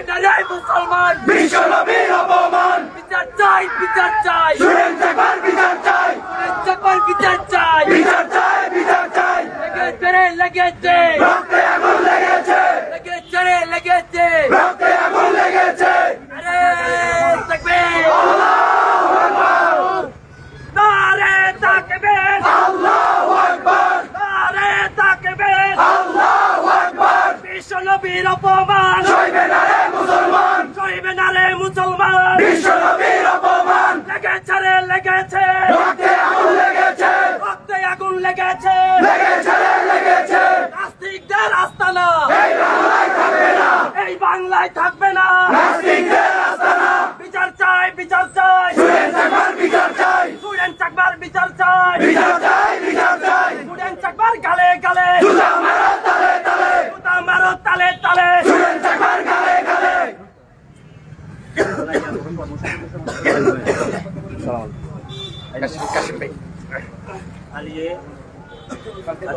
নারে মুসলমান বিশ্ব নবীর অপমান বিচার চাই বিচার চাই স্টুডেন্ট চাকমার বিচার চাই চাকমার বিচার চাই বিচার চাই বিচার চাই লেগেছে রে লেগেছে রক্তে আগুন লেগেছে লেগেছে রে লেগেছে রক্তে আগুন লেগেছে আরে তাকবীর আল্লাহু আকবার নারে তাকবীর আল্লাহু আকবার নারে তাকবীর আল্লাহু আকবার বিশ্ব নবীর অপমান সইবে না রে মুসলমান সইবে না রে মুসলমান বিশ্ব নবীর অপমান লেগেছে রে লেগেছে রক্তে আগুন লেগেছে রক্তে আগুন লেগেছে লেগেছে রে লেগেছে নাস্তিকদের আস্তানা এই বাংলায় থাকবে না এই বাংলায় থাকবে না নাস্তিকদের আস্তানা বিচার চাই বিচার চাই স্টুডেন্ট চাকমার বিচার চাই স্টুডেন্ট চাকমার বিচার চাই বিচার চাই বিচার চাই স্টুডেন্ট চাকমার গালে গালে জুতা মারো তালে তালে জুতা মারো তালে তালে স্টুডেন্ট চাকমার গালে গালে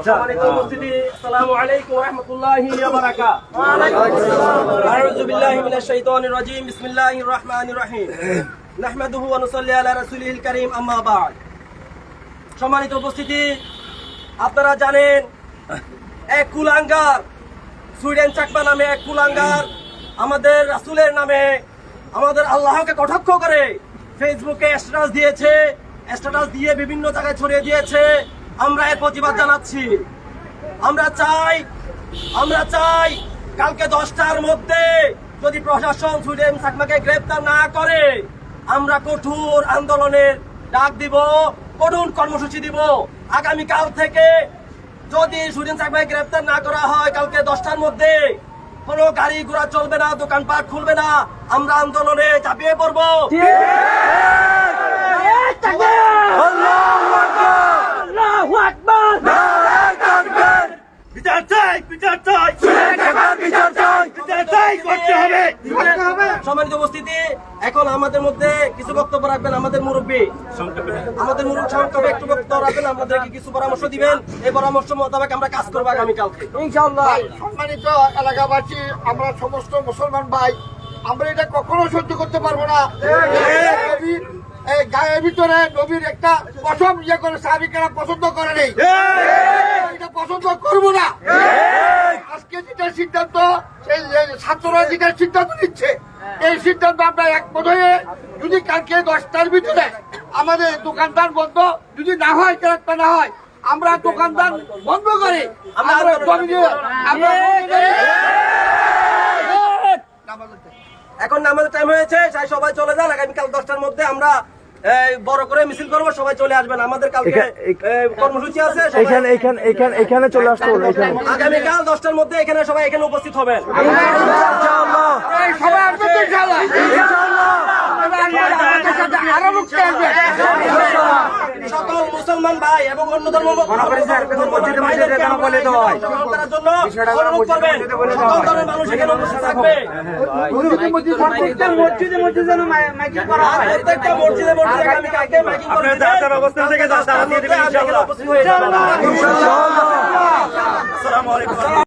সম্মানিত উপস্থিতি, আসসালামু আলাইকুম ওয়া রাহমাতুল্লাহি ওয়া বারাকাতুহু। আউযু বিল্লাহি মিনাশ শাইতানির রাজীম। বিসমিল্লাহির রহমানির রহিম। নাহমাদুহু ওয়া নুসাল্লি আলা রাসূলিল কারীম, আম্মা বা'দ। সম্মানিত উপস্থিতি, আপনারা জানেন এক কুলাঙ্গার, সুইডেন চাকমা নামে এক কুলাঙ্গার আমাদের রাসূলের নামে, আমাদের আল্লাহকে কটাক্ষ করে ফেসবুকে স্ট্যাটাস দিয়েছে। স্ট্যাটাস দিয়ে বিভিন্ন জায়গায় ছড়িয়ে দিয়েছে। আমরা এর প্রতিবাদ জানাচ্ছি। আমরা চাই কালকে 10টার মধ্যে যদি প্রশাসন সুইডেন চাকমাকে গ্রেফতার না করে, আমরা কঠোর আন্দোলনের ডাক দিব, কঠোর কর্মসূচি দিব। আগামীকাল থেকে যদি সুইডেন চাকমাকে গ্রেফতার না করা হয়, কালকে 10টার মধ্যে কোনো গাড়ি ঘোড়া চলবে না, দোকানপাট খুলবে না, আমরা আন্দোলনে ঝাঁপিয়ে পড়বো। আল্লাহু আকবার। নারায়ে তাকবীর বিচার চাই বিচার চাই স্টুডেন্ট চাকমার বিচার চাই বিচার চাই, করতে হবে। সম্মানিত উপস্থিতি, এখন আমাদের মধ্যে কিছু বক্তব্য রাখবেন আমাদের মুরব্বী, আমাদের সংক্ষেপে একটু বক্তব্য রাখবেন, আমাদেরকে কিছু পরামর্শ দিবেন। এই পরামর্শ মোতাবেক আমরা কাজ করবো আগামীকালকে ইনশাআল্লাহ। সম্মানিত এলাকাবাসী, আমরা সমস্ত মুসলমান ভাই, আমরা এটা কখনো সহ্য করতে পারবো না। এই গায়ের ভিতরে নবীর একটা পশম করে সাহাবীরা পছন্দ করে নেই, এটা পছন্দ করবো না। আজকে যেটা সিদ্ধান্ত, সেই ছাত্ররা যেটা সিদ্ধান্ত নিচ্ছে, এই সিদ্ধান্ত আমরা একমত হয়ে, যদি কালকে 10টার ভিতরে আমাদের দোকানদার বন্ধ যদি না হয়, গ্রেফতার না হয়, আমরা দোকানদার বন্ধ করে এখন নামাজের টাইম হয়েছে, তাই সবাই চলে যান। আগামীকাল 10টার মধ্যে আমরা বড় করে মিছিল করবো, সবাই চলে আসবেন। আমাদের কালকে কর্মসূচি আছে, এখানে চলে আসতে বলুন। আগামীকাল 10টার মধ্যে এখানে সবাই এখানে উপস্থিত হবেন। সবাই আসবে তো ইনশাআল্লাহ। আরো লোক আসবে। সকল মুসলমান ভাই এবং অন্য ধর্ম করার জন্য অনুরোধ করবেন। সকল ধর্মের মানুষ এখানে উপস্থিত থাকবে। প্রত্যেকটা মসজিদে আগামীকালকে মাইকিং করবে। ইনশাআল্লাহ।